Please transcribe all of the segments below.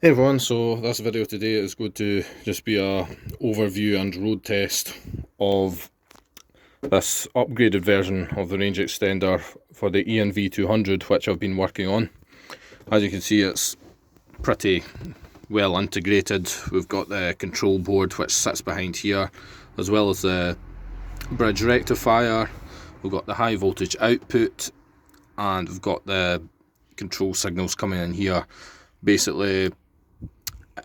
Hey everyone, so this video today is going to just be a overview and road test of this upgraded version of the range extender for the E-NV200, which I've been working on. As you can see, it's pretty well integrated. We've got the control board which sits behind here, as well as the bridge rectifier. We've got the high voltage output, and we've got the control signals coming in here. Basically,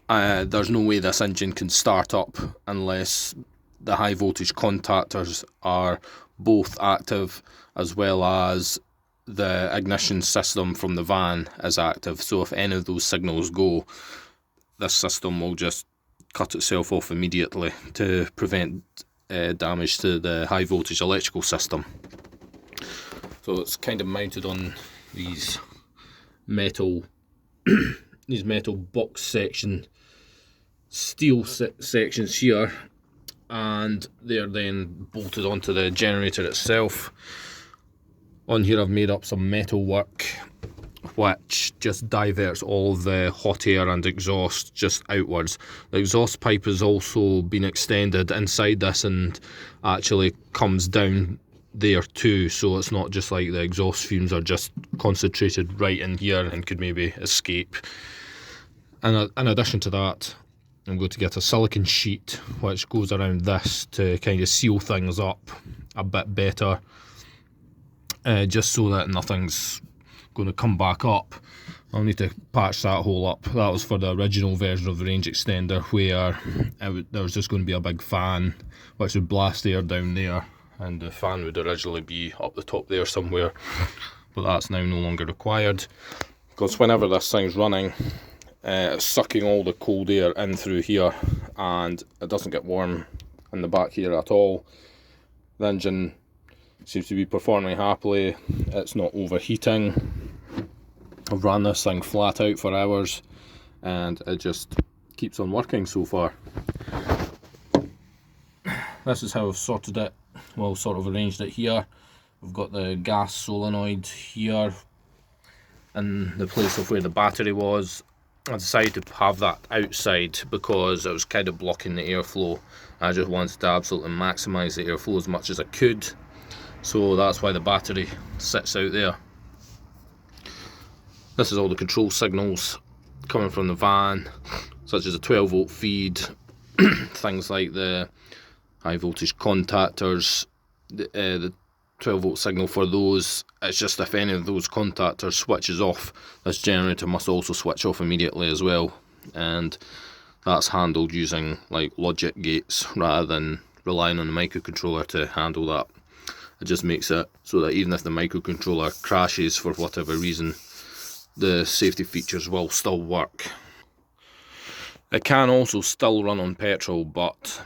there's no way this engine can start up unless the high voltage contactors are both active, as well as the ignition system from the van is active. So if any of those signals go, this system will just cut itself off immediately to prevent damage to the high voltage electrical system. So it's kind of mounted on these metal box section steel sections here, and they're then bolted onto the generator itself. On here I've made up some metal work which just diverts all of the hot air and exhaust just outwards. The exhaust pipe has also been extended inside this and actually comes down there too, so it's not just like the exhaust fumes are just concentrated right in here and could maybe escape. And in addition to that, I'm going to get a silicone sheet which goes around this to kind of seal things up a bit better, just so that nothing's going to come back up. I'll need to patch that hole up. That was for the original version of the range extender, where there was just going to be a big fan which would blast air down there, and the fan would originally be up the top there somewhere, but that's now no longer required, because whenever this thing's running, it's sucking all the cold air in through here, and it doesn't get warm in the back here at all. The engine seems to be performing happily, it's not overheating. I've ran this thing flat out for hours and it just keeps on working so far. This is how I've sorted it, well, sort of arranged it here. We've got the gas solenoid here in the place of where the battery was. I decided to have that outside because it was kind of blocking the airflow. I just wanted to absolutely maximise the airflow as much as I could, so that's why the battery sits out there. This is all the control signals coming from the van, such as a 12 volt feed, things like the high voltage contactors, the 12 volt signal for those. It's just if any of those contactors switches off, this generator must also switch off immediately as well, and that's handled using like logic gates rather than relying on the microcontroller to handle that. It just makes it so that even if the microcontroller crashes for whatever reason, the safety features will still work. It can also still run on petrol, but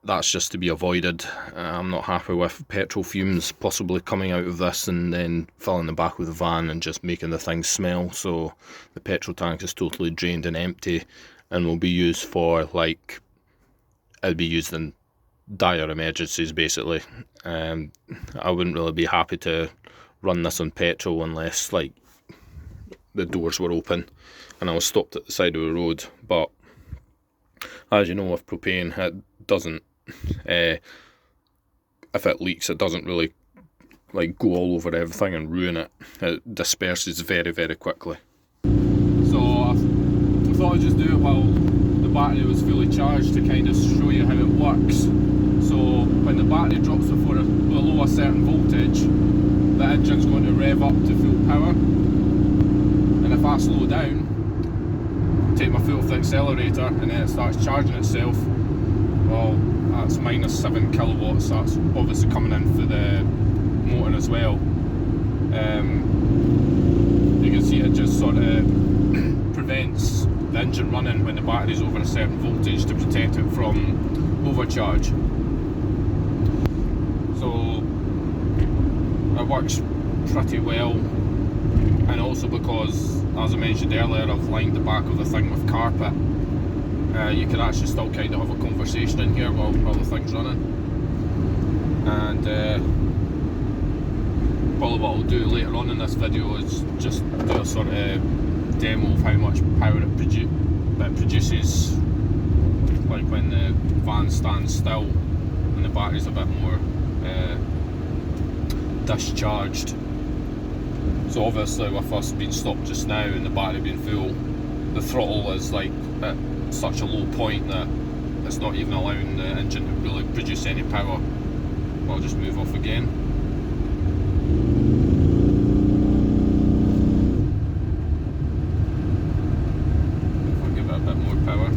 that's just to be avoided. I'm not happy with petrol fumes possibly coming out of this and then filling the back of the van and just making the thing smell. So the petrol tank is totally drained and empty, and will be used for, like, it'll be used in dire emergencies basically. I wouldn't really be happy to run this on petrol unless like the doors were open and I was stopped at the side of the road. But as you know, with propane, it doesn't, if it leaks, it doesn't really like go all over everything and ruin it. It disperses very, very quickly. So I thought I'd just do it while the battery was fully charged to kind of show you how it works. So when the battery drops below a certain voltage, the engine's going to rev up to full power, and if I slow down, take my foot off the accelerator, and then it starts charging itself, well, that's minus 7 kilowatts. That's obviously coming in for the motor as well. You can see it just sort of prevents the engine running when the battery's over a certain voltage to protect it from overcharge. So it works pretty well, and also because, as I mentioned earlier, I've lined the back of the thing with carpet. You can actually still kind of have a conversation in here while the thing's running. And probably what I'll do later on in this video is just do a sort of demo of how much power it but it produces, like when the van stands still and the battery's a bit more discharged. So obviously with us being stopped just now and the battery being full, the throttle is like at such a low point that it's not even allowing the engine to really produce any power. I'll just move off again. If I give it a bit more power.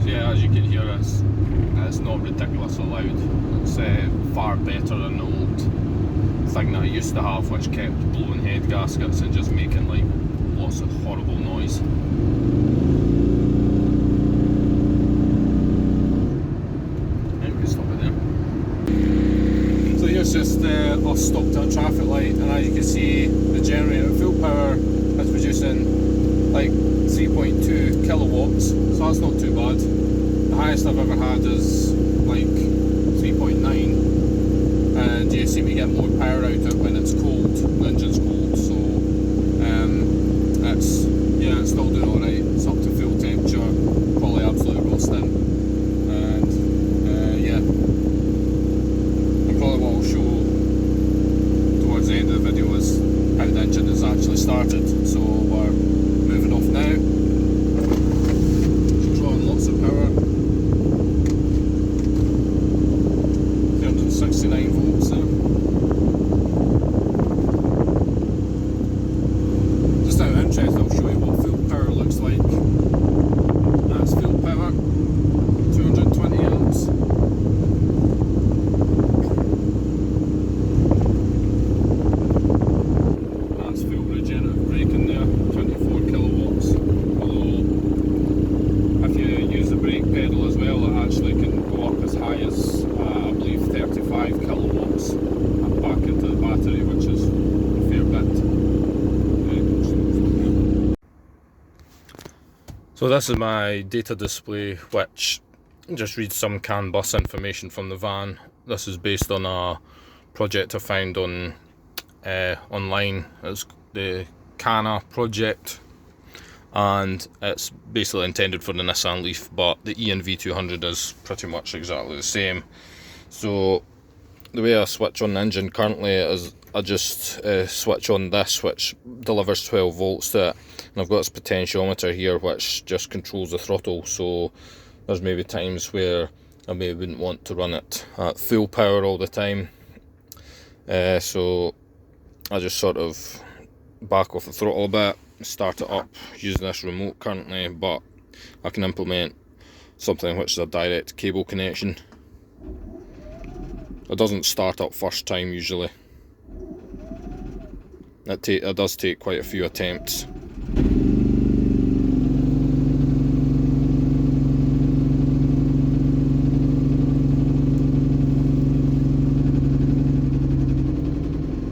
So yeah, as you can hear, it's not ridiculously loud. It's far better than the old thing that I used to have, which kept blowing head gaskets and just making like lots of horrible noise. Anyway, stop it there. So here's just us stopped at a traffic light, and as you can see, the generator at full power is producing like 3.2 kilowatts, so that's not too bad. The highest I've ever had is like 3.9, and you seem to get more power out of it when it's cold, the engine's cold, so it's still doing alright. It's up to full temperature, probably absolutely roasting, and yeah, and probably what I'll show towards the end of the video is how the engine is actually started. So we're moving off now. She's drawing lots of power. 369 volts there. Just out of interest, I'll show you what full power looks like. That's full power, 220 amps. That's full regenerative braking there, 24 kilowatts. Although if you use the brake pedal as well, it actually can go up as high as I believe 35 kilowatts and back into the battery, which is a fair bit. So this is my data display, which just reads some CAN bus information from the van. This is based on a project I found on online. It's the CANA project, and it's basically intended for the Nissan Leaf, but the E-NV200 is pretty much exactly the same. So the way I switch on the engine currently is I just switch on this, which delivers 12 volts to it, and I've got this potentiometer here which just controls the throttle. So there's maybe times where I maybe wouldn't want to run it at full power all the time, so I just sort of back off the throttle a bit, start it up using this remote currently, but I can implement something which is a direct cable connection. It doesn't start up first time usually. It does take quite a few attempts.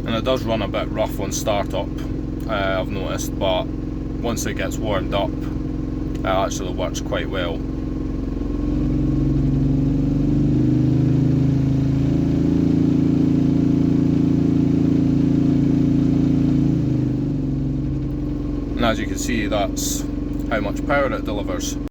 And it does run a bit rough on startup, I've noticed, but once it gets warmed up, it actually works quite well. And as you can see, that's how much power it delivers.